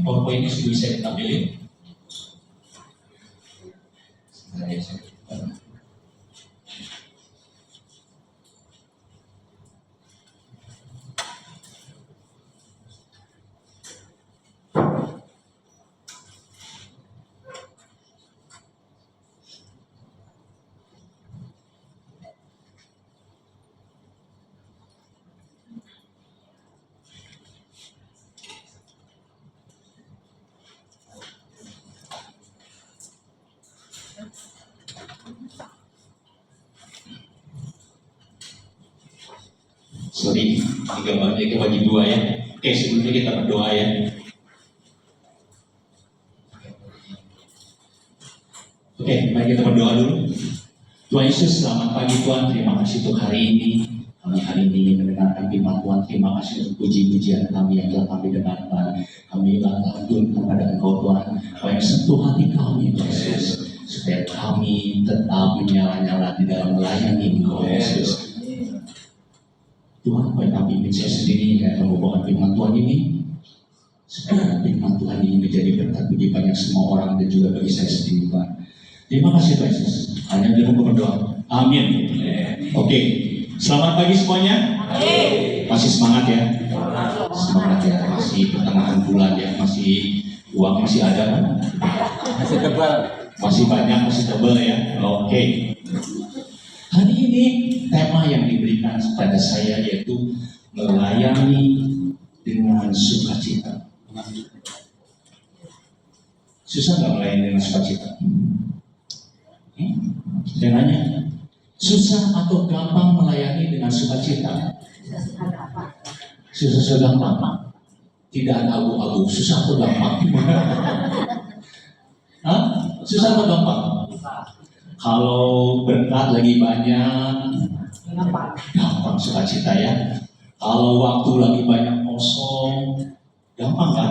PowerPoint-nya sudah bisa ditampilin. Sorry, ini gambarnya itu bagi dua ya. Oke, sebelumnya kita berdoa ya. Oke, mari kita berdoa dulu. Tuhan Yesus, selamat pagi Tuhan. Terima kasih untuk hari ini. Kami hari ini mendengarkan firman Tuhan. Terima kasih untuk puji-pujian kami yang telah kami dengarkan. Kami lanjut kepada Engkau Tuhan. Kau yang sentuh hati kami Tuhan Yesus, supaya kami tetap menyala-nyala di dalam melayani Engkau Yesus. Tuhan, supaya kami ingin saya sendiri yang membawakan firman Tuhan ini, supaya firman Tuhan ini menjadi berkat bagi banyak semua orang dan juga bagi saya sendiri Tuhan. Terima kasih Tuhan Yesus. Hanya di rumah berdoa. Amin. Oke, selamat pagi semuanya. Masih semangat ya? Semangat ya. Masih pertengahan bulan ya. Masih uang masih ada kan? Masih tebal. Masih banyak, masih tebal ya. Oke. Hari ini tema yang diberikan kepada saya yaitu melayani dengan sukacita. Susah nggak melayani dengan sukacita? Saya nanya, susah atau gampang melayani dengan sukacita? Susah gampang. Tidak ada abu-abu. Susah atau gampang? Hah? Susah atau gampang? Kalau berkat lagi banyak, gampang sukacita ya. Kalau waktu lagi banyak kosong, gampang kan?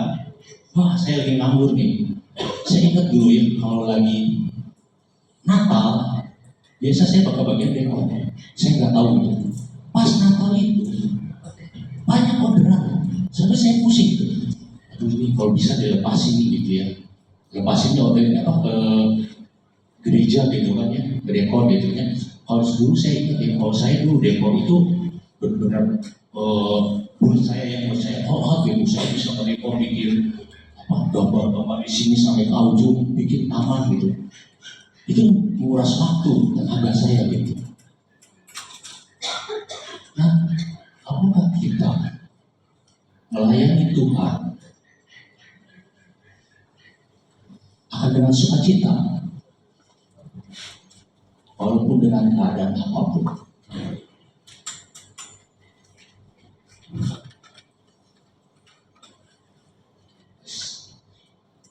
Wah, saya lagi nganggur nih. Saya ingat dulu ya, kalau lagi Natal, biasa saya pakai bagian dekor. Saya nggak tahu itu. Pas Natal itu banyak orderan, sampai saya pusing. Aduh, ini kalau bisa dilepasin gitu ya. Lepasinnya orderan apa ke gereja gitu kan ya, ke dekor gitu kan. Kalau dulu saya ingat ya, kalau saya dulu dekor itu benar-benar buat saya gitu, saya bisa mendekor bikin gambar-gambar di sini sampai ke ujung, bikin taman gitu. Itu menguras waktu tenaga saya gitu. Nah, apakah kita melayani Tuhan akan dengan sukacita, walaupun dengan keadaan apapun?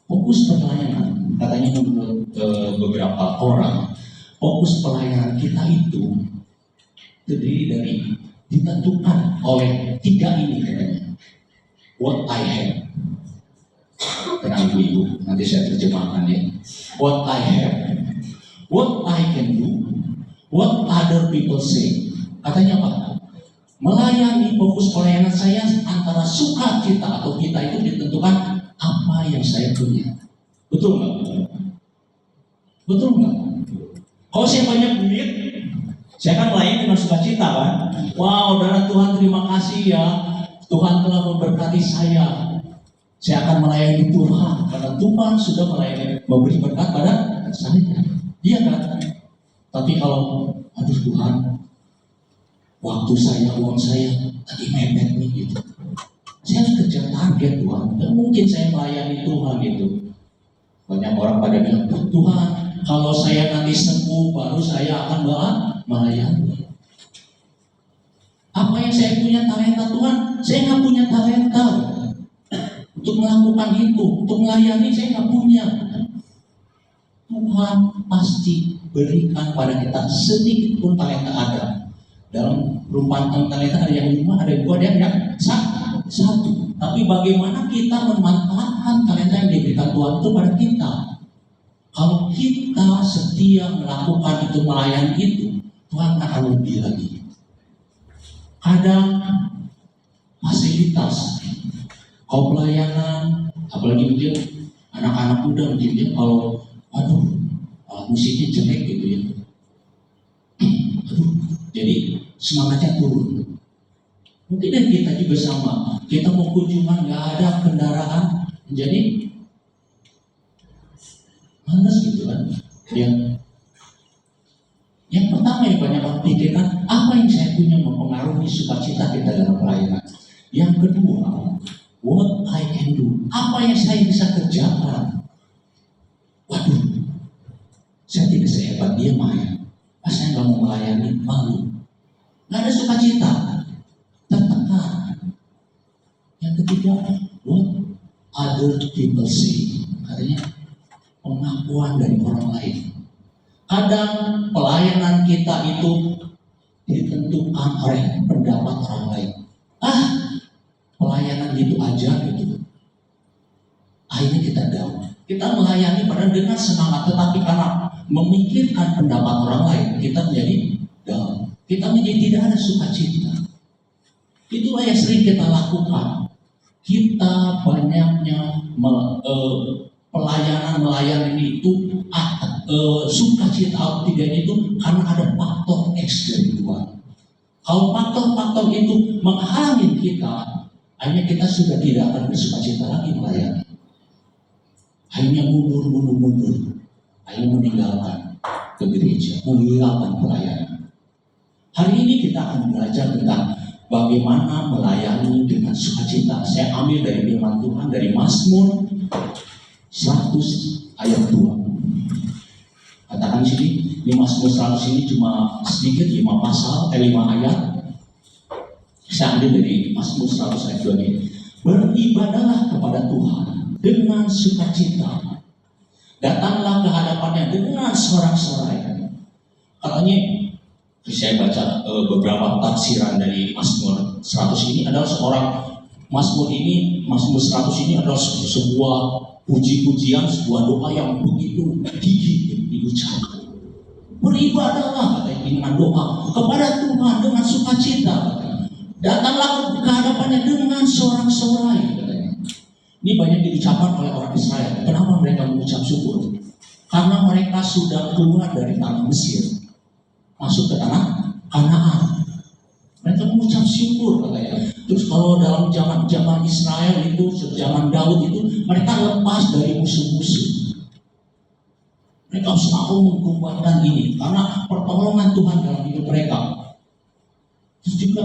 Fokus pelayanan, katanya menurut beberapa orang, fokus pelayanan kita itu terdiri dari ditentukan oleh tiga ini katanya. What I have. Tenang ibu, nanti saya terjemahkan ya. What I have, what I can do, what other people say. Katanya apa? Melayani, fokus pelayanan saya antara sukacita atau kita itu ditentukan apa yang saya punya. Betul nggak? Betul nggak? Kalau saya banyak duit, saya akan melayani dengan sukacita kan? Wow, saudara, Tuhan terima kasih ya, Tuhan telah memberkati saya. Saya akan melayani Tuhan karena Tuhan sudah memberi berkat pada saya. Iya kan? Tapi kalau aduh Tuhan, waktu saya, uang saya lagi mepet nih gitu. Saya harus kejar target Tuhan. Dan mungkin saya melayani Tuhan gitu. Banyak orang pada bilang, Tuhan, kalau saya nanti sembuh baru saya akan melayani. Apa yang saya punya talenta Tuhan? Saya nggak punya talenta untuk melakukan itu, untuk melayani saya nggak punya. Tuhan pasti berikan pada kita sedikit pun talenta ada. Dalam perumpamaan talenta ada yang 5, ada yang 2, ada yang 1. Tapi bagaimana kita memanfaatkan talenta yang diberikan Tuhan itu pada kita? Kalau kita setia melakukan itu, melayani itu, Tuhan akan lebih lagi. Kadang fasilitas, kau pelayanan Apalagi mungkin anak-anak muda mungkin dia kalau aduh musiknya jelek gitu ya, aduh jadi semangatnya turun. Mungkin dan kita juga sama, kita mau kunjungan nggak ada kendaraan, jadi males gitu kan. Yang pertama yang banyak orang pikirkan, apa yang saya punya mempengaruhi sukacita kita dalam pelayanan. Yang kedua, what I can do, apa yang saya bisa kerjakan. Waduh, saya tidak sehebat dia Maya. Pas saya nggak mau melayani, malu. Nggak ada sukacita, tertekan. Yang ketiga, what other people say, katanya pengakuan dari orang lain. Kadang pelayanan kita itu ditentukan oleh pendapat orang lain. Pelayanan gitu aja gitu. Akhirnya kita down. Kita melayani padahal dengan semangat, tetapi karena memikirkan pendapat orang lain, kita menjadi down. Kita menjadi tidak ada sukacita. Itulah yang sering kita lakukan. Kita banyaknya pelayanan itu sukacita atau tidaknya itu karena ada faktor X dari luar. Kalau faktor-faktor itu menghalangi kita, akhirnya kita sudah tidak akan bersukacita lagi melayani. Akhirnya mundur, akhirnya meninggalkan ke gereja, meninggalkan pelayanan. Hari ini kita akan belajar tentang bagaimana melayani dengan sukacita. Saya ambil dari firman Tuhan dari Mazmur 100 ayat 2. Katakan di sini, di Mazmur 100 ini cuma sedikit 5 pasal, 5 ayat. Saya ambil dari Mazmur 100 ayat 2 ini. Beribadahlah kepada Tuhan dengan sukacita. Datanglah ke hadapannya dengan sorak-sorai. Katanya, saya baca beberapa tafsiran dari Mazmur 100 ini adalah Mazmur 100 ini adalah sebuah puji-pujian, sebuah doa yang begitu gigih diucapkan. Beribadahlah katanya dengan doa kepada Tuhan dengan sukacita. Datanglah ke hadapannya dengan sorak-sorai. Ini banyak diucapkan oleh orang Israel. Kenapa mereka mengucap syukur? Karena mereka sudah keluar dari tanah Mesir, masuk ke tanah Kanaan. Mereka mengucap syukur katanya. Terus kalau dalam zaman Israel itu, zaman Daud itu, mereka lepas dari musuh-musuh. Mereka selalu mengkumpulkan ini karena pertolongan Tuhan dalam hidup mereka. Terus juga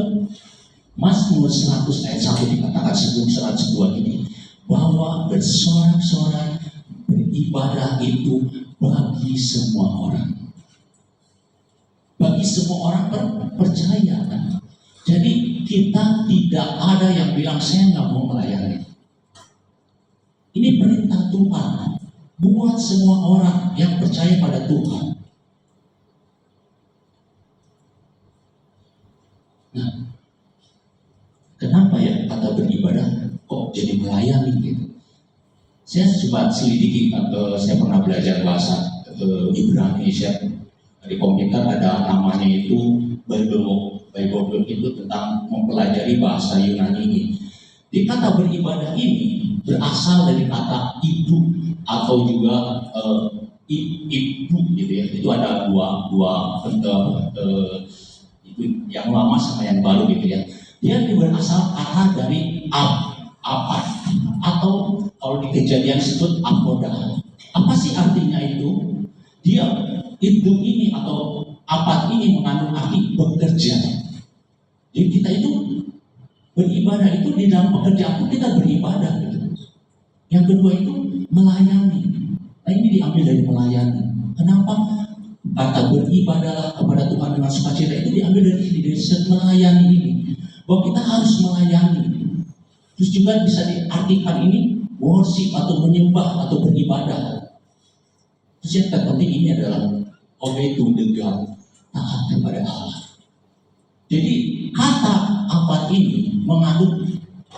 Mazmur 100 ayat 1 dikatakan sebelum 102 ini bahwa bersorak-sorai beribadah itu bagi semua orang. Bagi semua orang percaya kan? Jadi kita tidak ada yang bilang saya nggak mau melayani. Ini perintah Tuhan buat semua orang yang percaya pada Tuhan. Nah, kenapa ya kata beribadah kok jadi melayani gitu? Saya coba selidiki, saya pernah belajar bahasa Ibrani, di komputer ada namanya itu Bible itu tentang mempelajari bahasa Yunani ini. Di kata beribadah ini berasal dari kata ibu atau juga ibu gitu ya. Itu ada dua itu yang lama sama yang baru gitu ya. Dia berasal kata dari apa atau kalau di Kejadian disebut apoda. Apa sih artinya itu? Dia hidup ini atau apa ini mengandung arti bekerja. Jadi kita itu beribadah itu di dalam pekerjaan pun kita beribadah gitu. Yang kedua itu melayani. Nah ini diambil dari melayani. Kenapa? Kata beribadahlah kepada Tuhan dengan sukacita itu diambil dari melayani ini. Bahwa kita harus melayani. Terus juga bisa diartikan ini worship atau menyembah atau beribadah. Terus yang terpenting ini adalah obey to the God, taat kepada Allah. Jadi kata apa ini mengandung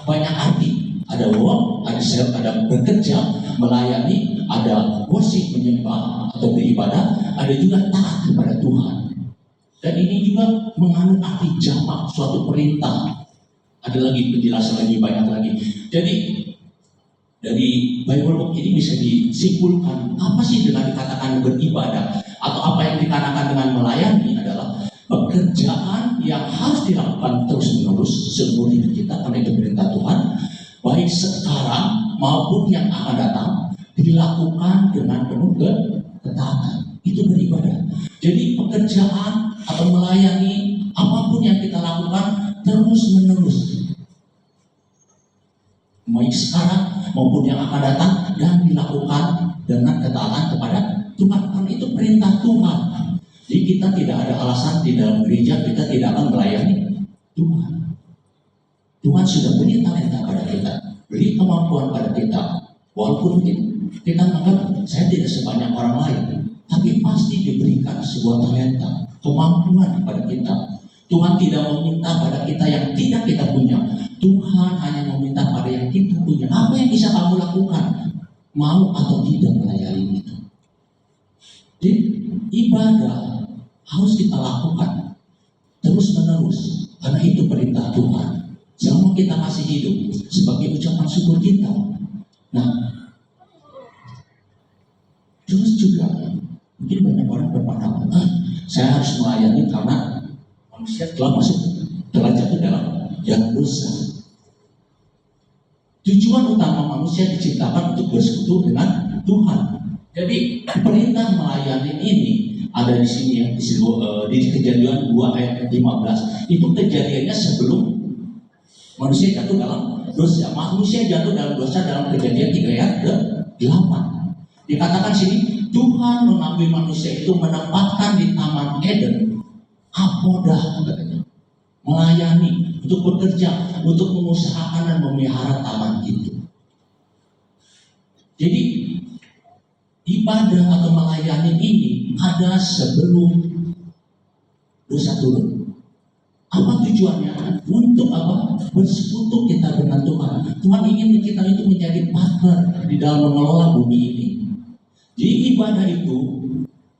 banyak arti. Ada work, ada self, ada bekerja, melayani, ada worship, menyembah atau beribadah, ada juga taat kepada Tuhan. Dan ini juga mengandung arti jamak, suatu perintah. Ada lagi penjelasan lagi banyak lagi. Jadi Dari Bible Book ini bisa disimpulkan apa sih dengan dikatakan beribadah atau apa yang dikatakan dengan melayani adalah pekerjaan yang harus dilakukan terus-menerus seumur hidup kita karena itu perintah Tuhan, baik sekarang maupun yang akan datang, dilakukan dengan penuh ketaatan. Itu beribadah. Jadi pekerjaan atau melayani apapun yang kita lakukan terus-menerus, baik sekarang maupun yang akan datang, dan dilakukan dengan ketaatan kepada Tuhan. Karena itu perintah Tuhan. Jadi kita tidak ada alasan di dalam gereja kita tidak akan melayani Tuhan. Tuhan sudah beri talenta pada kita, beri kemampuan pada kita. Walaupun kita menganggap saya tidak sebanyak orang lain, tapi pasti diberikan sebuah talenta, kemampuan pada kita. Tuhan tidak meminta pada kita yang tidak kita punya. Tuhan hanya meminta pada yang kita punya. Apa yang bisa kamu lakukan? Mau atau tidak melayani itu. Jadi ibadah harus kita lakukan terus menerus karena itu perintah Tuhan. Selama kita masih hidup sebagai ucapan syukur kita. Nah, terus juga mungkin banyak orang berpendapat, saya harus melayani karena manusia telah jatuh dalam jalan dosa. Tujuan utama manusia diciptakan untuk bersekutu dengan Tuhan. Jadi perintah melayani ini ada di sini ya, di Kejadian 2 ayat 15. Itu kejadiannya sebelum manusia jatuh dalam dosa. Manusia jatuh dalam dosa dalam Kejadian 3 ayat 8. Dikatakan sini Tuhan mengambil manusia itu menempatkan di Taman Eden, apodah katanya, melayani, untuk bekerja, untuk mengusahakan dan memelihara taman itu. Jadi ibadah atau melayani ini ada sebelum dosa turun. Apa tujuannya? Untuk apa? Bersekutu kita dengan Tuhan. Tuhan ingin kita itu menjadi partner di dalam mengelola bumi ini. Jadi ibadah itu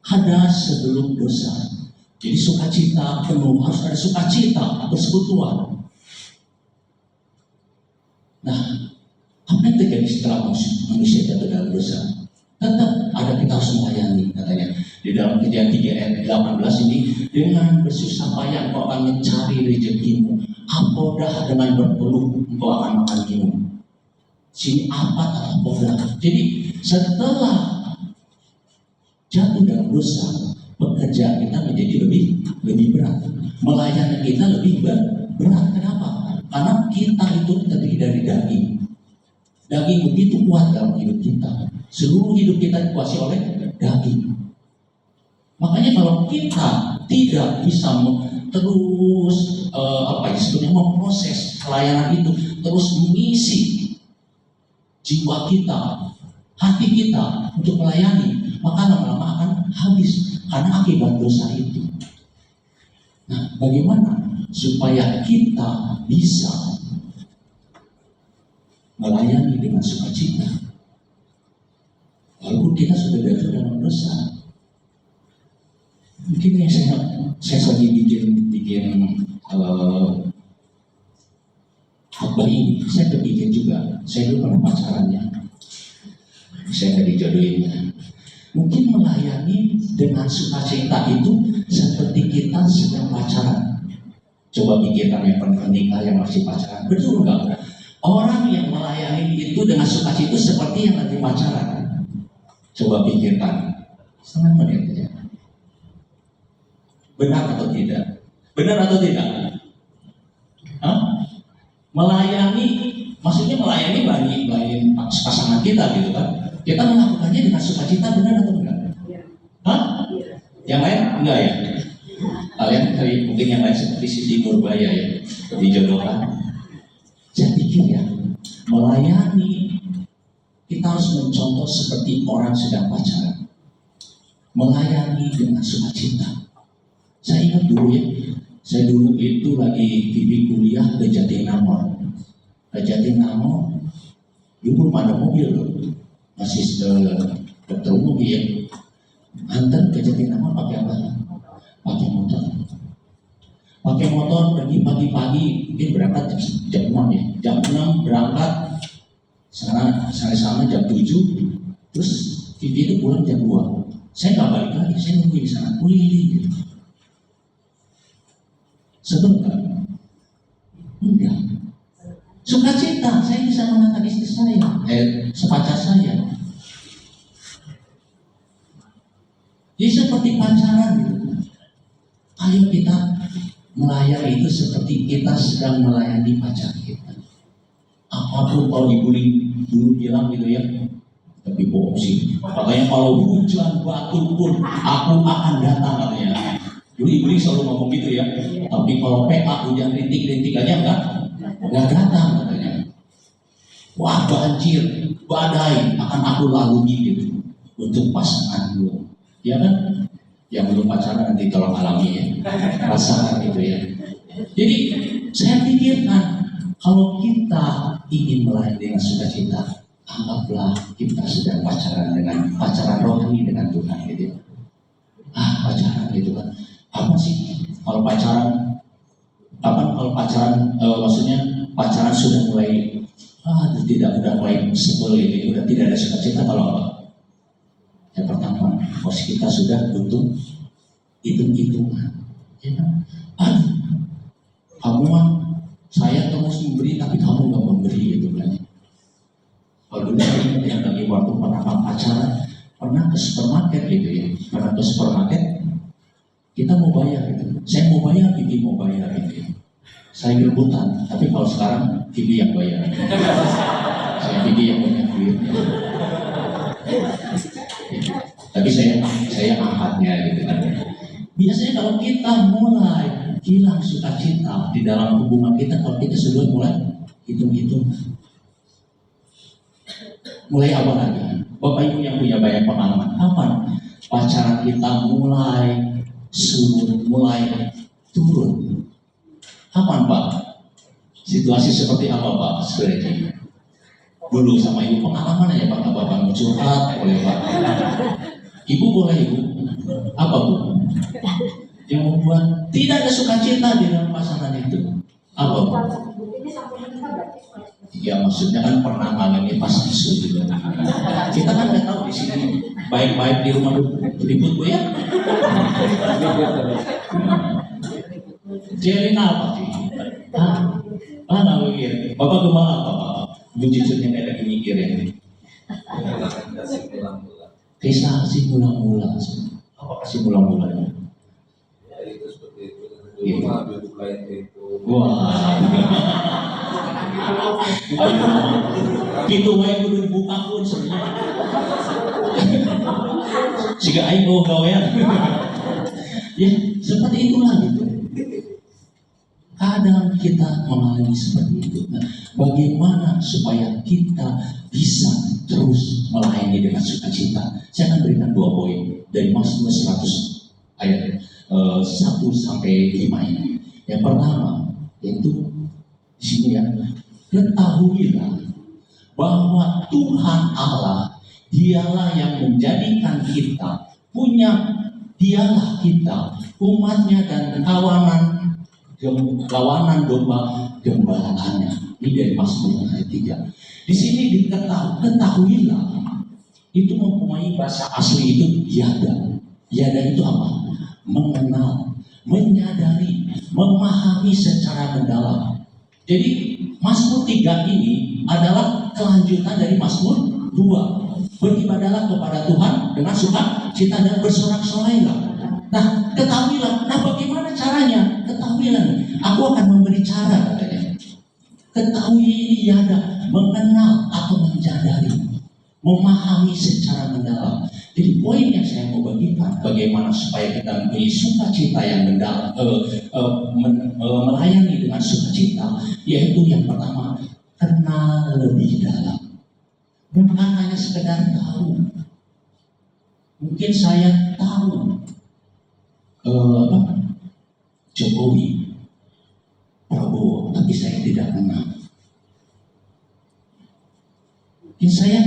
ada sebelum dosa. Jadi sukacita penuh, harus ada sukacita, persekutuan. Nah, apa yang terjadi setelah manusia jatuh dalam dosa? Tetap ada kita harus melayani, katanya. Di dalam Kejadian 3 ayat 18 ini, dengan bersusah payah engkau akan mencari rezekimu, apodah dengan berpeluh engkau akan makan minum. Sini apa apodah? Jadi setelah jatuh dalam dosa, pekerjaan kita menjadi lebih berat, melayani kita lebih berat. Kenapa? Karena kita itu terdiri dari daging. Daging begitu kuat dalam hidup kita. Seluruh hidup kita dikuasai oleh daging. Makanya kalau kita tidak bisa terus memproses pelayanan itu, terus mengisi jiwa kita, hati kita untuk melayani, maka lama-lama akan habis karena akibat dosa itu. Nah, bagaimana supaya kita bisa melayani dengan sukacita walaupun kita sudah jatuh dalam dosa? Mungkin yang saya lagi bikin khotbah ini, saya berpikir juga, saya dulu pernah pacarannya, saya nggak dijodohin. Mungkin melayani dengan sukacita itu seperti kita sedang pacaran. Coba pikirkan yang pernah menikah, yang masih pacaran, betul nggak? Orang yang melayani itu dengan sukacita itu seperti yang lagi pacaran. Coba pikirkan, setengah menit aja. Benar atau tidak? Benar atau tidak? Hah? Melayani, maksudnya melayani bagi pasangan kita gitu kan? Kita melakukannya dengan sukacita, benar atau enggak? Ya. Hah? Ya. Yang lain enggak ya? Kalian mungkin yang lain seperti Siti Nurbaya ya, dijodohkan. Saya pikir ya, melayani kita harus mencontoh seperti orang sedang pacaran. Melayani dengan sukacita. Saya ingat dulu ya, saya dulu itu lagi bimbing kuliah ke Jatinangor. Ke Jatinangor, dulu belum ada mobil loh. Masih dokter umum ya, antar ke Jatinangor pakai apa? Pakai motor. Pakai motor pergi pagi-pagi, mungkin berangkat jam 6 ya. Jam 6 berangkat, Sana jam 7, terus Vivi itu pulang jam 2. Saya nggak balik lagi, saya nunggu di sana, kuliling gitu. Sebentar, enggak. Sukacita, saya bisa mengantar istri saya, sepacar saya. Jadi seperti pacaran gitu. Ayo kita melayani itu seperti kita sedang melayani pacar kita. Apapun kalau dulu bilang gitu ya, tapi bohong sih. Katanya kalau hujan batu pun aku akan datang katanya. Dulu ibu selalu ngomong gitu ya. Tapi kalau PA hujan rintik-rintik aja enggak datang katanya. Wah banjir, badai akan aku lalui gitu untuk pasangan gue. Ya kan? Yang belum pacaran nanti tolong alami ya. Rasakan gitu ya. Jadi saya pikirkan kalau kita ingin melayani dengan sukacita, anggaplah kita sedang pacaran rohani dengan Tuhan gitu. Pacaran gitu kan. Apa sih kalau pacaran? Maksudnya pacaran sudah mulai udah mulai sebel ini, udah tidak ada sukacita kalau apa? Yang pertama, posisi kita sudah butuh hitung-hitungan. Ya kan? Kamu saya terus memberi tapi kamu nggak memberi gitu kan. Kalau dulu saya yang lagi waktu pernah pacaran, pernah ke supermarket gitu ya. Pernah ke supermarket, kita mau bayar gitu. Saya mau bayar, Bibi mau bayar gitu ya. Saya rebutan, tapi kalau sekarang Bibi yang bayar. Saya Bibi yang banyak duit. Tapi saya angkatnya gitu kan. Biasanya kalau kita mulai hilang sukacita di dalam hubungan kita, kalau kita sudah mulai hitung-hitung, mulai apa lagi? Bapak Ibu yang punya banyak pengalaman, kapan pacaran kita mulai surut, mulai turun? Kapan Pak? Situasi seperti apa Pak? Sebenarnya dulu sama Ibu pengalaman aja Pak, Bapak mau curhat boleh Pak? Ibu boleh Ibu? Apa Bu? Yang membuat tidak ada sukacita di dalam pasangan itu. Apa Bu? Ya maksudnya kan pernah mengalami pas isu juga. Kita kan nggak tahu di sini baik-baik di rumah ribut Bu ya. Jelin apa sih? Mana mikir? Bapak gimana Bapak? Jujurnya kayak lagi mikir ya. Kisah si mula-mula. Apa sih mula-mulanya? Ya itu seperti itu. Ambil klien itu. Wah. Gitu wae kudu dibuka pun sebenarnya. Siga aing go gawean. Ya, seperti itulah gitu. Kadang kita mengalami seperti itu. Nah, bagaimana supaya kita bisa terus melayani dengan sukacita? Saya akan berikan 2 poin dari Mazmur 100 ayat 1 sampai 5 ini. Yang pertama yaitu di sini ya, ketahuilah bahwa Tuhan Allah dialah yang menjadikan kita dialah kita umatnya dan kawanan domba gembalaannya. Ini dari Mazmur ayat 3. Di sini ketahuilah itu mempunyai bahasa asli itu yada. Yada itu apa? Mengenal, menyadari, memahami secara mendalam. Jadi Mazmur 3 ini adalah kelanjutan dari Mazmur 2. Beribadahlah kepada Tuhan dengan sukacita dan bersorak-sorailah. Nah, ketahuilah. Nah, bagaimana caranya? Ketahuilah. Aku akan memberi cara katanya. Ketahui ini yada, mengenal atau menyadari, memahami secara mendalam. Jadi poin yang saya mau bagikan, bagaimana supaya kita mempunyai sukacita yang mendalam, melayani dengan sukacita, yaitu yang pertama, kenal lebih dalam. Bukan hanya sekedar tahu. Mungkin saya tahu Jokowi, Prabowo, tapi saya tidak kenal. Mungkin saya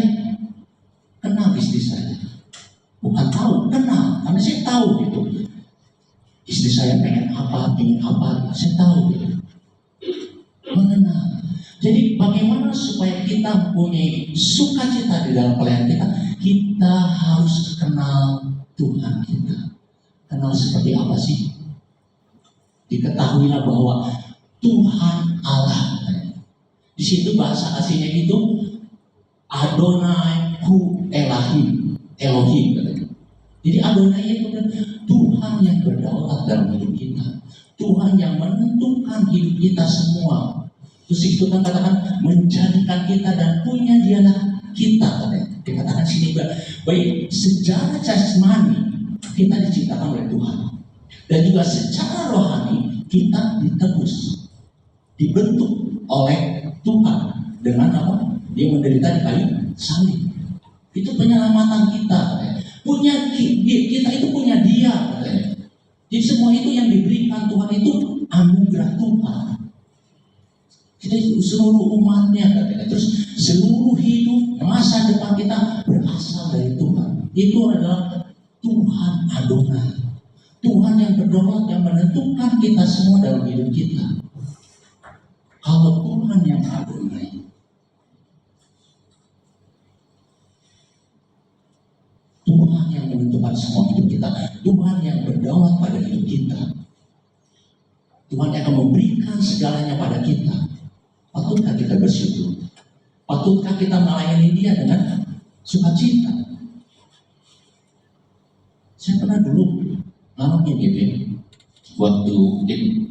kenal istri saya, bukan tahu, kenal, karena saya tahu gitu. Istri saya pengen apa, saya tahu gitu. Mengenal. Jadi bagaimana supaya kita mempunyai sukacita di dalam pelayanan kita? Kita harus kenal Tuhan kita. Kenal seperti apa sih? Diketahuilah bahwa Tuhan Allah. Di situ bahasa aslinya itu Adonai Hu Elohim, Elohim katanya. Jadi Adonai itu kan Tuhan yang berdaulat dalam hidup kita, Tuhan yang menentukan hidup kita semua. Terus itu kan katakan menjadikan kita dan punya dialah kita katanya. Dikatakan sini baik secara jasmani kita diciptakan oleh Tuhan, dan juga secara rohani kita ditebus, dibentuk oleh Tuhan dengan apa? Dia menderita di kayu salib. Itu penyelamatan kita. Punya kita itu punya Dia. Jadi semua itu yang diberikan Tuhan itu anugerah Tuhan. Kita itu seluruh umatnya. Terus seluruh hidup masa depan kita berasal dari Tuhan. Itu adalah Tuhan Adonai. Tuhan yang berdaulat, yang menentukan kita semua dalam hidup kita. Kalau Tuhan yang Adonai, Tuhan yang menentukan semua hidup kita, Tuhan yang berdaulat pada hidup kita, Tuhan yang akan memberikan segalanya pada kita. Patutkah kita bersyukur? Patutkah kita melayani Dia dengan sukacita? Saya pernah dulu ngalamin gitu ya, waktu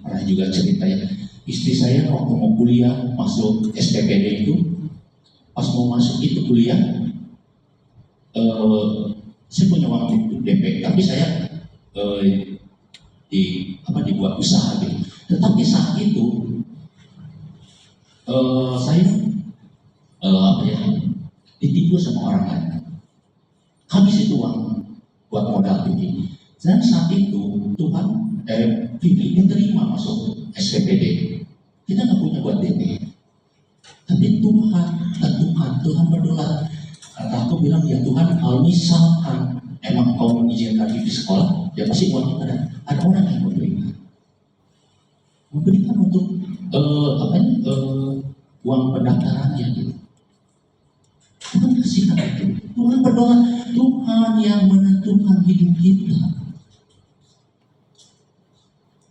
pernah juga cerita ya, istri saya waktu mau kuliah masuk SPPD itu, pas mau masuk itu kuliah, saya punya uang untuk DP, tapi saya dibuat usaha gitu. Tetapi saat itu saya ditipu sama orang lain. Habis itu uang buat modal begini. Dan saat itu Tuhan Vicky diterima masuk SPPD. Kita nggak punya buat DP, tapi Tuhan tentukan, Tuhan berdaulat. Kata aku bilang, ya Tuhan, kalau misalkan emang kau mengizinkan di sekolah, ya pasti uangnya ada orang yang memberikan untuk uang pendaftarannya gitu. Tuhan kasihkan itu. Tuhan berdaulat, Tuhan yang menentukan hidup kita.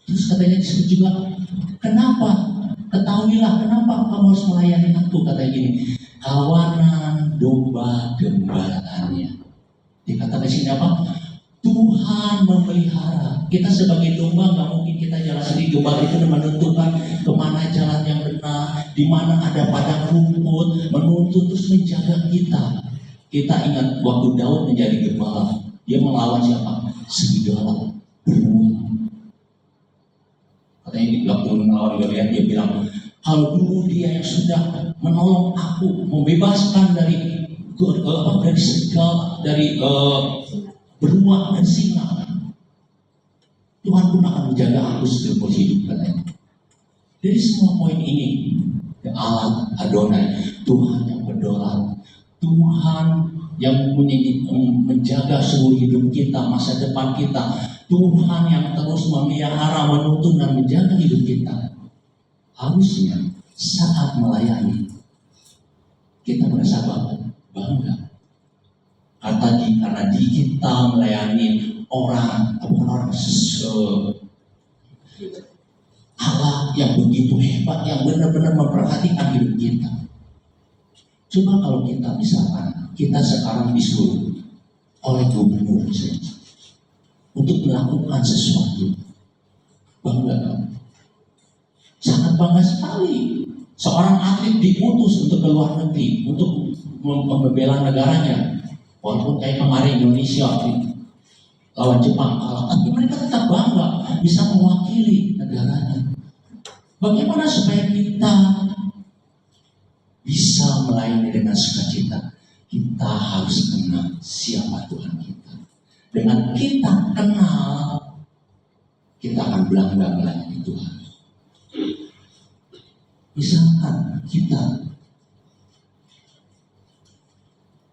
Terus katanya disebut juga, kenapa? Ketahuilah kenapa kamu harus melayani aku, katanya gini, kawanan domba gembalaannya. Dikatakan sini apa? Tuhan memelihara. Kita sebagai domba nggak mungkin kita jalan sendiri. Gembala itu menentukan kemana jalan yang benar, di mana ada padang rumput, menuntut terus menjaga kita. Kita ingat waktu Daud menjadi gembala, dia melawan siapa? Serigala, beruang. Katanya waktu melawan Goliat, dia bilang, kalau dulu Dia yang sudah menolong aku, membebaskan dari serigala, dari beruang dan singa, Tuhan pun akan menjaga aku seumur hidup, katanya. Dari semua poin ini, Allah Adonai, Tuhan yang berdaulat, Tuhan yang menjaga seluruh hidup kita, masa depan kita, Tuhan yang terus memelihara, menuntun dan menjaga hidup kita. Harusnya saat melayani kita merasa bangga. Karena di kita melayani orang, bukan orang, Allah yang begitu hebat, yang benar-benar memperhatikan hidup kita. Coba kalau kita misalkan, kita sekarang disuruh oleh gubernur untuk melakukan sesuatu, bangga kan? Sangat bangga sekali. Seorang atlet diutus untuk ke luar negeri, untuk membela negaranya. Walaupun kayak kemarin Indonesia lawan Jepang kalah, tapi mereka tetap bangga bisa mewakili negaranya. Bagaimana supaya kita bisa melayani dengan sukacita? Kita harus kenal siapa Tuhan kita. Dengan kita kenal, kita akan bangga melayani Tuhan. Misalkan kita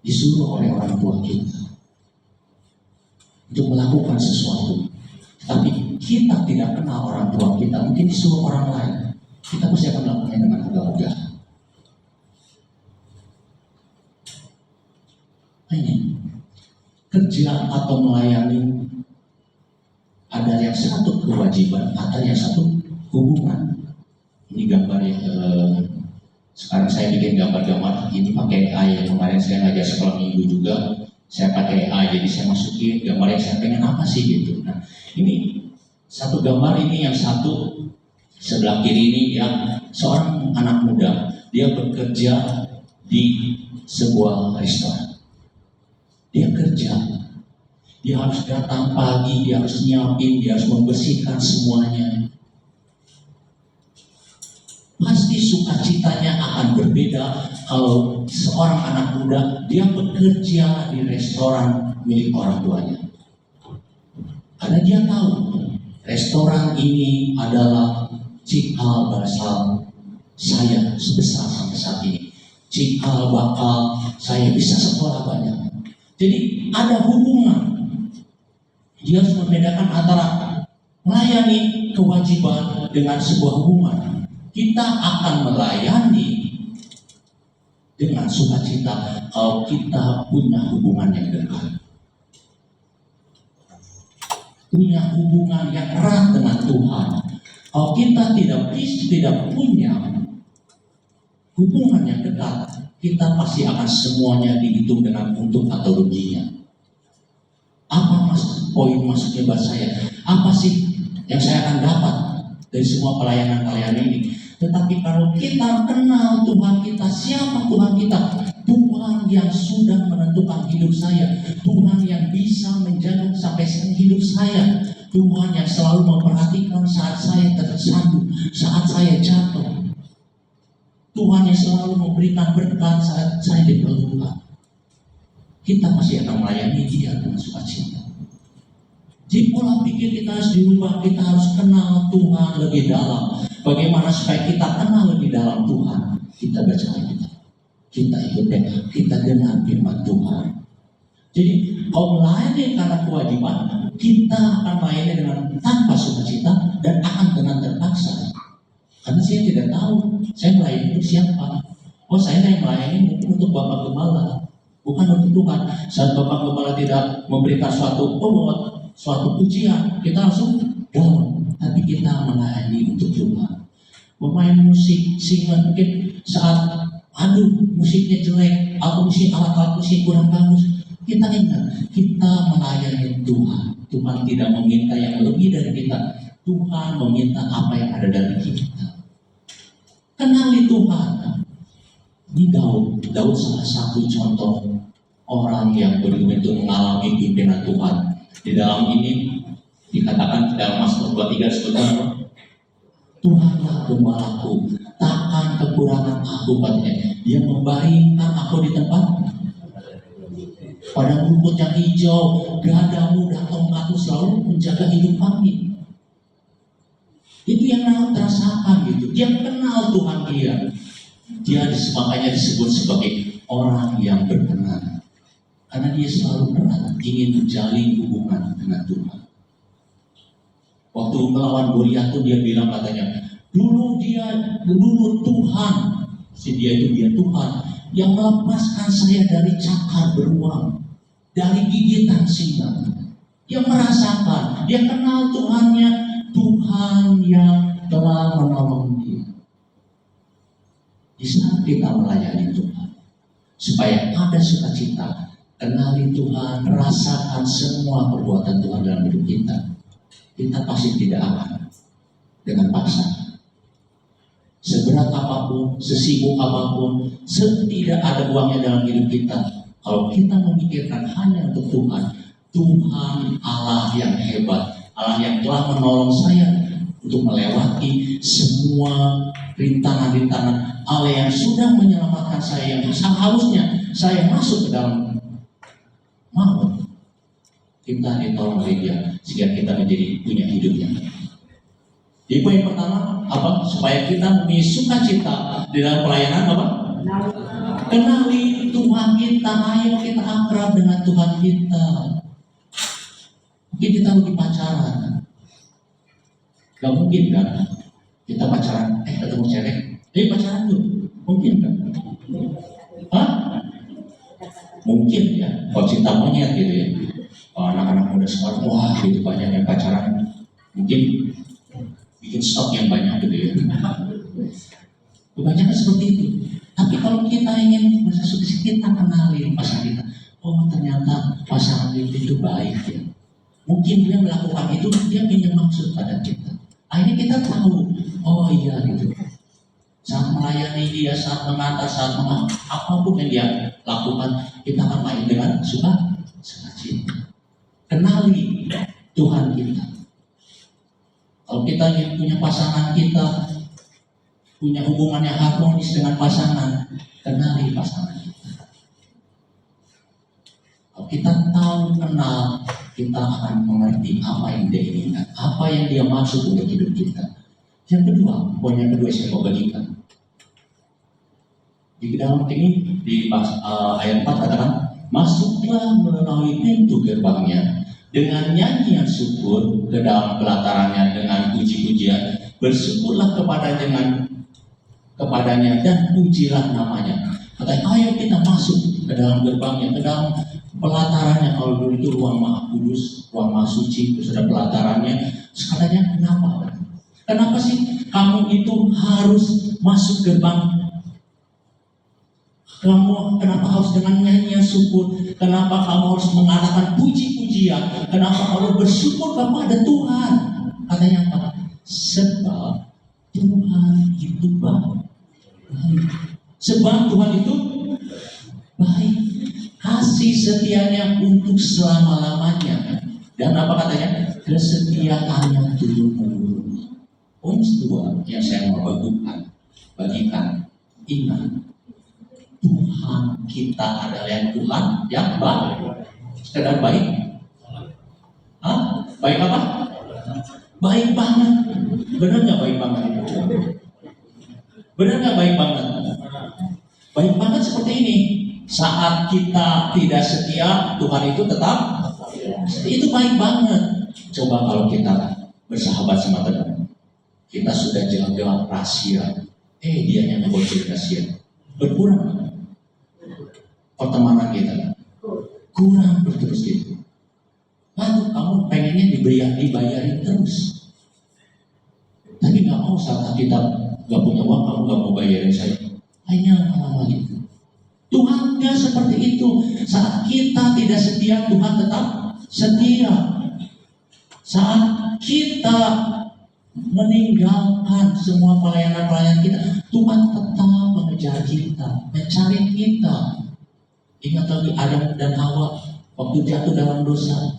disuruh oleh orang tua kita untuk melakukan sesuatu, tapi kita tidak kenal orang tua kita, mungkin disuruh orang lain, kita pasti akan melakukannya dengan megah-megah. kerja atau melayani, ada yang satu kewajiban, ada yang satu hubungan. Ini gambar yang sekarang saya bikin gambar-gambar ini pakai AI. Yang kemarin saya ngajar sekolah minggu juga, saya pakai AI, jadi saya masukin gambar yang saya pengen apa sih gitu. Nah, ini satu gambar, ini yang satu sebelah kiri ini yang seorang anak muda, dia bekerja di sebuah restoran. Dia kerja, dia harus datang pagi, dia harus nyiapin, dia harus membersihkan semuanya. Pasti sukacitanya akan berbeda kalau seorang anak muda dia bekerja di restoran milik orang tuanya. Karena dia tahu restoran ini adalah cikal bakal saya sebesar sampai saat ini. Cikal bakal saya bisa sekolah banyak. Jadi ada hubungan. Dia harus membedakan antara melayani kewajiban dengan sebuah hubungan. Kita akan melayani dengan sukacita kalau kita punya hubungan yang dekat, punya hubungan yang erat dengan Tuhan. Kalau kita tidak punya hubungan yang dekat, kita pasti akan semuanya dihitung dengan untung atau ruginya. Apa poin masuknya buat saya? Apa sih yang saya akan dapat dari semua pelayanan-pelayanan ini? Tetapi kalau kita kenal Tuhan kita, siapa Tuhan kita? Tuhan yang sudah menentukan hidup saya, Tuhan yang bisa menjaga sampai hidup saya, Tuhan yang selalu memperhatikan saat saya tersandung, saat saya jatuh, Tuhan yang selalu memberikan berkat saat saya diperlukan. Kita masih akan melayani Dia dengan sukacita. Jadi pola pikir kita harus diubah. Kita harus kenal Tuhan lebih dalam. Bagaimana supaya kita kenal lebih dalam Tuhan? Kita baca Alkitab, kita ikut doa, kita dengar firman Tuhan. Jadi kalau melayani karena kewajiban, kita akan melayani dengan tanpa sukacita dan akan dengan terpaksa. Karena saya tidak tahu saya melayani untuk siapa. Oh, saya yang melayani mungkin untuk Bapak Gembala, bukan untuk Tuhan. Saat Bapak Gembala tidak memberikan suatu pujian, kita langsung down. Tapi kita melayani untuk Tuhan. Pemain musik, singer mungkin saat musiknya jelek atau alat-alat musik kurang bagus, kita ingat kita melayani Tuhan. Tuhan tidak meminta yang lebih dari kita. Tuhan meminta apa yang ada dari kita. Kenali Tuhan. Ini Daud salah satu contoh orang yang betul-betul mengalami pimpinan Tuhan. Di dalam ini dikatakan dalam Mazmur 23 sebetulnya, Tuhanlah gembalaku, takkan kekurangan aku katanya. Dia membaringkan aku di tempat pada rumput yang hijau, gadamu dan tongkatmu selalu menjaga hidup kami. Itu yang Daud rasakan gitu. Dia kenal Tuhan dia. Dia makanya disebut sebagai orang yang berkenan. Karena dia selalu erat ingin menjalin hubungan dengan Tuhan. Waktu melawan Goliat itu dia bilang katanya, dulu Tuhan, dia Tuhan yang melepaskan saya dari cakar beruang, dari gigitan singa. Dia merasakan, dia kenal Tuhannya, Tuhan yang telah menolong dia. Di saat kita melayani Tuhan, supaya ada sukacita, kenali Tuhan, rasakan semua perbuatan Tuhan dalam hidup kita. Kita pasti tidak akan dengan paksa. Seberat apapun, sesibuk apapun, tidak ada uangnya dalam hidup kita. Kalau kita memikirkan hanya untuk Tuhan, Tuhan Allah yang hebat, Allah yang telah menolong saya untuk melewati semua rintangan-rintangan, Allah yang sudah menyelamatkan saya, yang seharusnya saya masuk ke dalam maut. Kita ditolong oleh Dia sehingga kita menjadi punya hidup yang baik. Jadi poin pertama apa? Supaya kita memiliki sukacita di dalam pelayanan apa? Kenali Tuhan kita, ayo kita akrab dengan Tuhan kita. Mungkin kita lagi pacaran, gak mungkin kan? Kita pacaran, ketemu cewek, pacaran tuh, mungkin kan? Hah? Mungkin ya, kalau cinta monyet gitu ya. anak-anak muda sekarang, wah gitu banyak yang pacaran, mungkin bikin stok yang banyak gitu ya. Kebanyakan seperti itu. Tapi kalau kita ingin masuk kita kenalin pasangan kita, oh ternyata pasangan itu baik ya. Mungkin dia melakukan itu, dia punya maksud pada kita. Akhirnya kita tahu, oh iya gitu. Saat melayani dia, saat mengantar, saat apapun yang dia lakukan, kita akan main dengan sukacita. Kenali Tuhan kita. Kalau kita yang punya pasangan kita, punya hubungan yang harmonis dengan pasangan, kenali pasangan kita. Kalau kita tahu, kenal, kita akan mengerti apa yang dia inginkan, apa yang dia maksud untuk hidup kita. Yang kedua, poin yang kedua saya mau bagikan. Di dalam ini di ayat 4 katakan, masuklah melalui pintu gerbangnya dengan nyanyian syukur ke dalam pelatarannya dengan puji-pujian, bersyukurlah kepadanya dan pujilah namanya. Katanya, ayo kita masuk ke dalam gerbangnya, ke dalam pelatarannya. Kalau dulu itu ruang maha kudus, ruang maha suci, itu sudah pelatarannya. Katanya, kenapa? Kenapa sih kamu itu harus masuk gerbang? Kenapa harus dengan nyanyian syukur? Kenapa kamu harus mengadakan puji-pujian? Kenapa kamu bersyukur kepada Tuhan? Katanya apa? Sebab Tuhan itu baik. Sebab Tuhan itu baik. Kasih setianya untuk selama-lamanya. Dan apa katanya? Kesetiaannya turun-menurun. Poin kedua yang saya mau bagikan, ingat, Tuhan kita adalah yang Tuhan yang baik. Sekedar baik? Hah? Baik apa? Baik banget. Benar nggak baik banget? Benar nggak baik banget? Baik banget seperti ini. Saat kita tidak setia, Tuhan itu tetap. Itu baik banget. Coba kalau kita bersahabat sama teman, kita sudah jelas-jelas rahasia, dia yang ngebocorin rahasia, berkurang pertemanan kita, kurang terus gitu. Lalu kamu pengennya dibayarin terus, tapi nggak mau saat kita nggak punya uang, kamu nggak mau bayarin saya, hanya lama gitu. Tuhan dia seperti itu. Saat kita tidak setia, Tuhan tetap setia. Saat kita meninggalkan semua pelayanan kita, Tuhan tetap mengejar kita, mencari kita. Ingat lagi Adam dan Hawa waktu jatuh dalam dosa.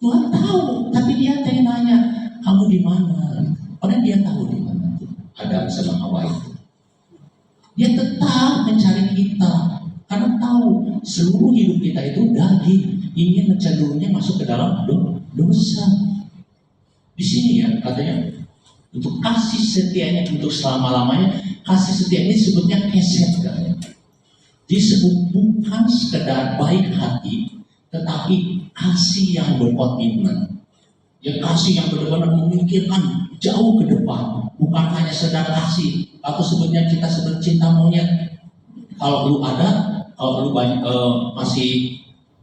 Tuhan tahu, tapi dia tanya, kamu di mana? Padahal dia tahu di mana Adam sama Hawa itu. Dia tetap mencari kita karena tahu seluruh hidup kita itu daging, ingin mencenderungnya masuk ke dalam dosa. Di sini ya katanya, untuk kasih setianya untuk selama-lamanya. Kasih setia ini sebutnya keset katanya. Disebut bukan sekedar baik hati, tetapi kasih yang berkomitmen. Ya kasih yang benar-benar memikirkan jauh ke depan, bukan hanya sekedar kasih. Atau sebutnya kita sebut cinta monyet. Kalau lu ada, kalau lu banyak, masih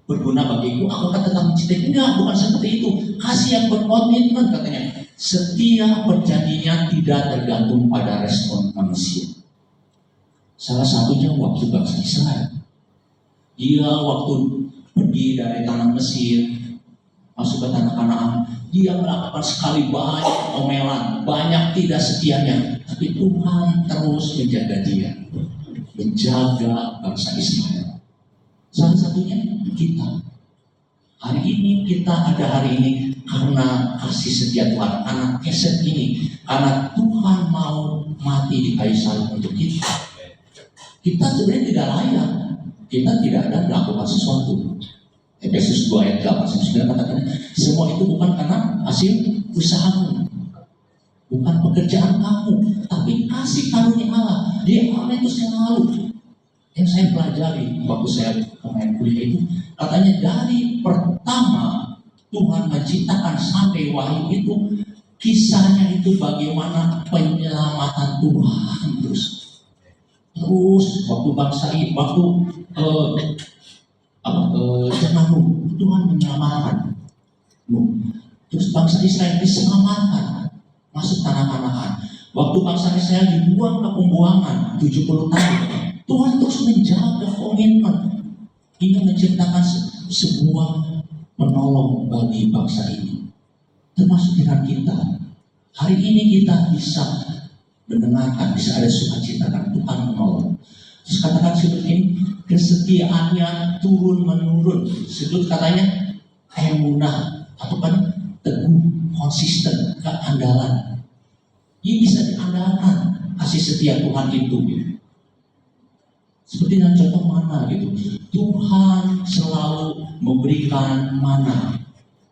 berguna bagiku, aku akan tetap mencintai. Enggak, bukan seperti itu. Kasih yang berkomitmen katanya. Setiap perjanjiannya tidak tergantung pada respon manusia. Salah satunya waktu bangsa Israel. Dia waktu pergi dari tanah Mesir masuk ke tanah Kanaan, dia melakukan sekali banyak omelan, banyak tidak setianya, tapi Tuhan terus menjaga dia, menjaga bangsa Israel. Salah satunya kita. Hari ini kita ada hari ini karena kasih setia Tuhan, karena keset ini, karena Tuhan mau mati di kayu salib untuk kita. Kita sebenarnya tidak layak, kita tidak ada melakukan sesuatu. Efesus 2 ayat 8-9 katakan, semua itu bukan karena hasil usahamu, bukan pekerjaan kamu, tapi kasih karunia Allah. Dia Allah itu selalu, yang saya pelajari waktu saya kemarin kuliah itu, katanya dari pertama Tuhan menciptakan sampai wahyu itu, kisahnya itu bagaimana penyelamatan Tuhan terus waktu bangsa ini, waktu zaman Nuh, Tuhan menyelamatkan. Terus bangsa Israel diselamatkan masuk tanah Kanaan. Waktu bangsa Israel dibuang ke pembuangan 70 tahun, Tuhan terus menjaga komitmen ingin menciptakan sebuah penolong bagi bangsa ini, termasuk dengan kita. Hari ini kita bisa mendengarkan, bisa ada sukacita kan Tuhan menolong. Terus katakan sudut ini, kesetiaannya turun menurun. Sudut katanya emunah atau kan teguh, konsisten, keandalan. Ini bisa diandalkan kasih setia Tuhan itu. Gitu. Seperti dalam contoh mana gitu, Tuhan selalu memberikan mana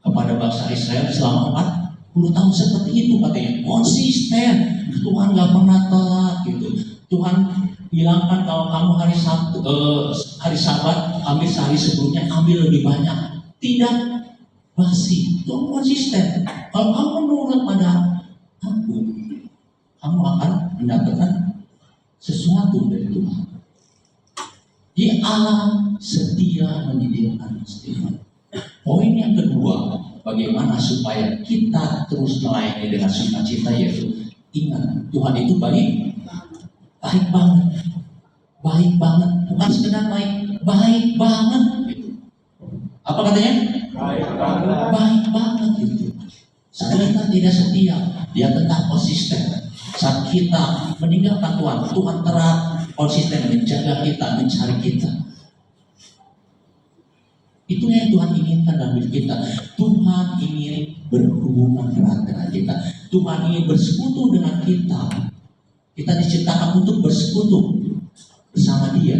kepada bangsa Israel selama 40 tahun seperti itu katanya, konsisten. Tuhan gak pernah telat gitu. Tuhan bilangkan kalau kamu hari Sabat ambil sehari sebelumnya, ambil lebih banyak, tidak basi. Tuhan konsisten. Kalau kamu menurut pada aku, kamu akan mendapatkan sesuatu dari Tuhan. Di alam setia menyediakan istighfar. Poin yang kedua, bagaimana supaya kita terus melayani dengan sukacita, yaitu ingat Tuhan itu baik, baik banget, baik banget, bukan sekedar baik, baik banget. Gitu. Apa katanya? Baik banget gitu. Saat kita tidak setia, dia tetap konsisten. Saat kita meninggalkan Tuhan, Tuhan terus konsisten menjaga kita, mencari kita. Itu yang Tuhan inginkan dalam hidup kita. Tuhan ingin berhubungan erat dengan kita. Tuhan ingin bersekutu dengan kita. Kita diciptakan untuk bersekutu bersama Dia.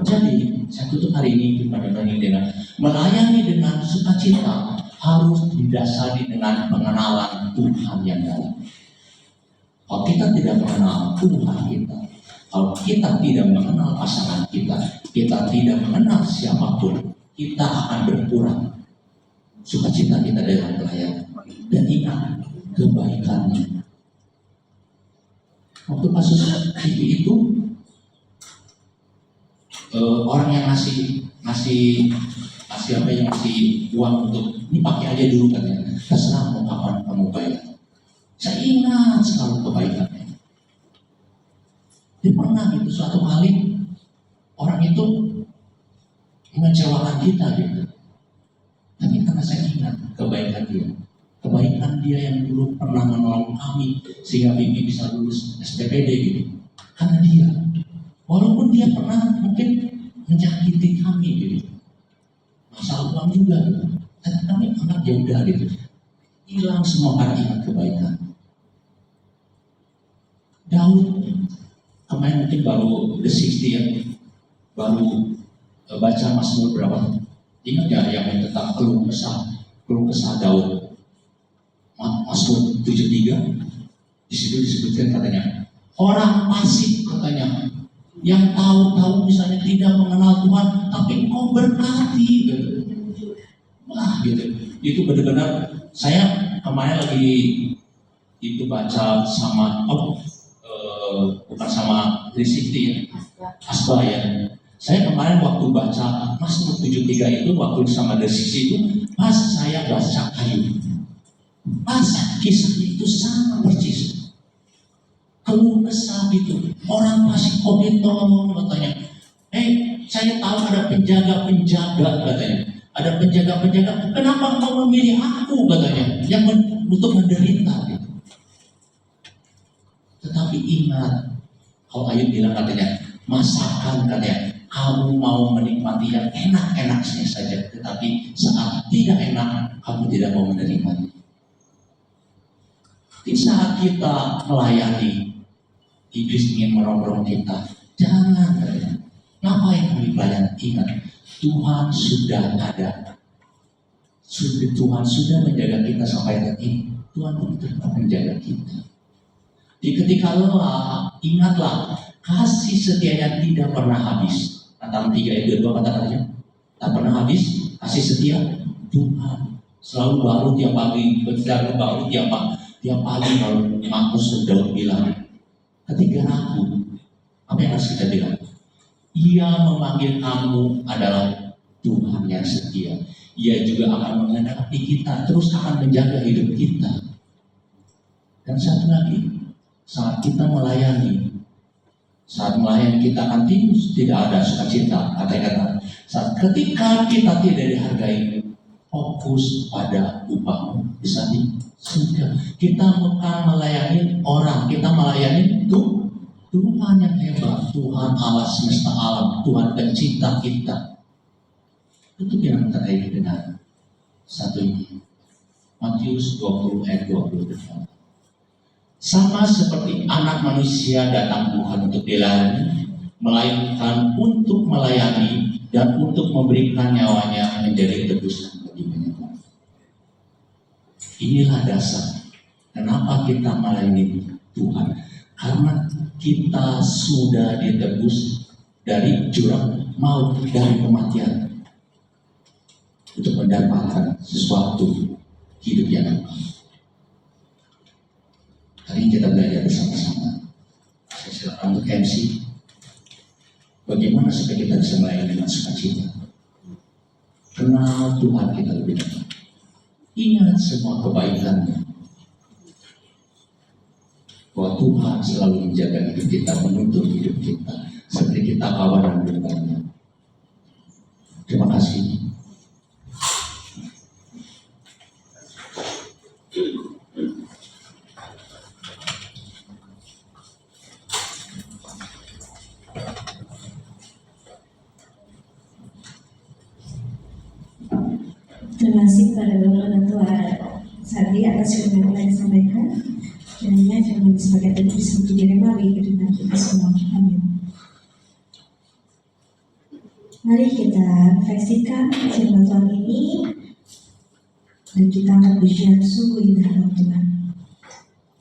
Jadi, saya tutup hari ini pada dengan melayani dengan sukacita harus didasari dengan pengenalan Tuhan yang dalam. Kalau kita tidak mengenal Tuhan kita, kalau kita tidak mengenal pasangan kita, kita tidak mengenal siapapun, kita akan berkurang sukacita kita dalam pelayanan. Dan ingat kebaikannya. Waktu kasus TV itu, orang yang ngasih apa yang ngasih uang untuk ini pakai aja dulu katanya, terserah mau kapan kamu bayar. Saya ingat selalu kebaikannya. Dia pernah gitu suatu kali orang itu mengecewakan kita gitu. Tapi karena saya ingat kebaikan dia yang dulu pernah menolong kami sehingga Bibi bisa lulus SPPD gitu. Karena dia, walaupun dia pernah mungkin menyakiti kami gitu, masalah uang juga gitu. Tapi kami anggap ya udah gitu. Hilang semua karena ingat kebaikan. Daud kemarin mungkin baru The 60 ya, baru baca Mazmur berapa? Ingat ya yang tentang keluh kesah Daud. Mazmur 73 di situ disebutkan katanya orang fasik katanya yang tahu-tahu misalnya tidak mengenal Tuhan, tapi engkau berkati gitu. Wah gitu. Itu benar-benar saya kemarin lagi itu baca sama bukan sama Trisiti ya, Asba ya. Saya kemarin waktu baca Mazmur 73 itu, waktu sama Desis itu, pas saya baca Ayub, pas kisahnya itu sama persis. Keluh kesah itu, orang masih komitmen katanya. Saya tahu ada penjaga-penjaga katanya. Ada penjaga-penjaga, kenapa kau memilih aku katanya, yang untuk menderita gitu. Tetapi ingat, kalau Ayub bilang katanya, masakan katanya, kamu mau menikmati yang enak-enaknya saja, tetapi saat tidak enak, kamu tidak mau menerimanya. Di saat kita melayani, iblis ingin merongrong kita. Jangan katanya. Ngapain kami pelayan? Ingat, Tuhan sudah ada. Tuhan sudah menjaga kita sampai detik ini. Tuhan tetap menjaga kita. Di ketika lelah, ingatlah kasih setianya tidak pernah habis. Kata 3 ayat 22 kata-katanya, tak pernah habis kasih setia Tuhan. Selalu baru tiap pagi, selalu baru tiap pagi. Kalau Markus Daud bilang, ketika ragu, apa yang harus kita bilang? Ia memanggil kamu adalah Tuhan yang setia. Ia juga akan mengenapi kita, terus akan menjaga hidup kita. Dan satu lagi, saat kita melayani, kita akan tidak ada sukacita. Kata-kata, saat ketika kita tidak dihargai, fokus pada upahmu bisa di surga. Kita bukan melayani orang, kita melayani Tuhan yang hebat, Tuhan Allah semesta alam, Tuhan pencipta kita. Itu yang terkait dengan satu ini. Matius 20 ayat 20. Sama seperti anak manusia datang bukan untuk dilayani, melainkan untuk melayani dan untuk memberikan nyawanya menjadi tebusan bagi banyak orang. Inilah dasar kenapa kita melayani Tuhan. Karena kita sudah ditebus dari jurang maut, dari kematian, untuk mendapatkan sesuatu hidup yang kekal. Hari ini kita belajar bersama-sama. Saya silakan untuk MC. Bagaimana supaya kita bisa melayani dengan sukacita? Kenal Tuhan kita lebih dalam. Ingat semua kebaikannya. Bahwa Tuhan selalu menjaga hidup kita, menuntun hidup kita, seperti kita kawan dan bertanya. Terima kasih. Terima kasih kepada Bapak Ketua Sandi atas firman yang telah disampaikan. Kiranya firman sebagai tadi bisa menjadi remawi kehidupan kita semua. Amin. Mari kita refleksikan firman Tuhan ini dan kita akan berjalan sungguh indah dalam Tuhan.